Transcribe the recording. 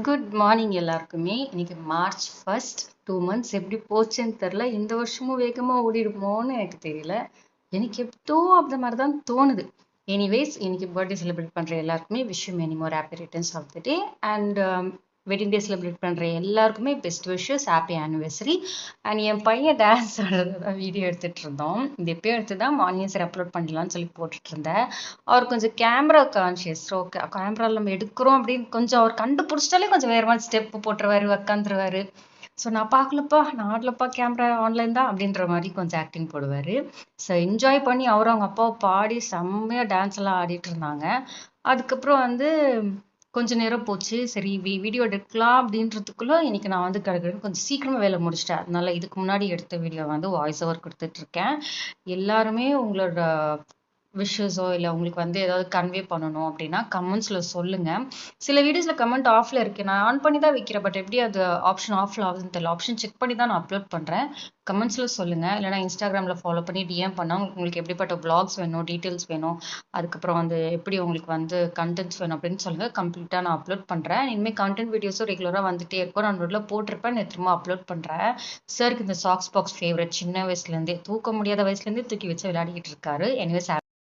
Good morning எல்லாருக்குமே. இன்னைக்கு March 1st 2 months எப்படி போச்சுன்னு தெரியல. இந்த வருஷமும் வேகமா ஓடிடுமோன்னு எனக்கு தெரியல. எனக்கு எப்போ அந்த மாதிரி தான் தோணுது. எனிவேஸ் இன்னைக்கு பர்த்டே செலிப்ரேட் பண்ற எல்லாருக்குமே wish you many more happy returns of the day. And wedding day celebrate பண்ற எல்லாருக்குமே best wishes, happy anniversary. And என் பையன் டான்ஸ் ஆடுறத வீடியோ எடுத்துட்டு இருந்தோம். இது எப்பயும் எடுத்து தான் மார்னிங் சரி அப்லோட் பண்ணலாம்னு சொல்லி போட்டுட்டு இருந்தேன். அவர் கொஞ்சம் கேமரா கான்ஷியஸ். ஸோ கேமராவில் நம்ம எடுக்கிறோம் அப்படின்னு கொஞ்சம் அவர் கண்டுபிடிச்சிட்டாலே கொஞ்சம் வேற மாதிரி ஸ்டெப் போட்டுருவாரு, உக்காந்துருவாரு. ஸோ நான் பார்க்கலப்பா, நான் ஆடலப்பா, கேமரா ஆன்லைன் தான் அப்படின்ற மாதிரி கொஞ்சம் ஆக்டிங் போடுவாரு. ஸோ என்ஜாய் பண்ணி அவரும் அவங்க அப்பாவை பாடி செம்மையா டான்ஸ் எல்லாம் ஆடிட்டு இருந்தாங்க. அதுக்கப்புறம் கொஞ்ச நேரம் போச்சு. சரி வீடியோ எடுக்கலாம் அப்படின்றதுக்குள்ள இன்னைக்கு நான் கடற்கரை கொஞ்சம் சீக்கிரமா வேலை முடிச்சிட்டேன். அதனால இதுக்கு முன்னாடி எடுத்த வீடியோ வாய்ஸ் ஓவர் கொடுத்துட்டு இருக்கேன். எல்லாருமே உங்களோட விஷஸோ இல்லை உங்களுக்கு ஏதாவது கன்வே பண்ணணும் அப்படின்னா கமெண்ட்ஸ்ல சொல்லுங்க. சில வீடியோஸ்ல கமெண்ட் ஆஃப்ல இருக்கு. நான் ஆன் பண்ணி தான் வைக்கிறேன். பட் எப்படி அது ஆப்ஷன் ஆஃப்ல ஆகுதுன்னு தெரியல. ஆப்ஷன் செக் பண்ணி தான் நான் அப்லோட் பண்றேன். கமெண்ட்ஸ்ல சொல்லுங்க. இல்லைனா இன்ஸ்டாகிராம்ல ஃபாலோ பண்ணி டிஎம் பண்ணா உங்களுக்கு எப்படிப்பட்ட பிளாக்ஸ் வேணும், டீட்டெயில்ஸ் வேணும், அதுக்கப்புறம் எப்படி உங்களுக்கு கண்டென்ட்ஸ் வேணும் அப்படின்னு சொல்லுங்க. கம்ப்ளீட்டா நான் அப்லோட் பண்றேன். இனிமேல் கண்டென்ட் வீடியோஸும் ரெகுலரா வந்துட்டே இருக்கும். நான் நோட்ல போட்டிருப்பேன், நான் திரும்ப அப்லோட் பண்றேன். சருக்கு இந்த சாக்ஸ் பாக்ஸ் ஃபேவரட். சின்ன வயசுல இருந்தே, தூக்க முடியாத வயசுல இருந்தே தூக்கி வச்சு விளையாடிக்கிட்டு இருக்காரு. எனிவேஸ்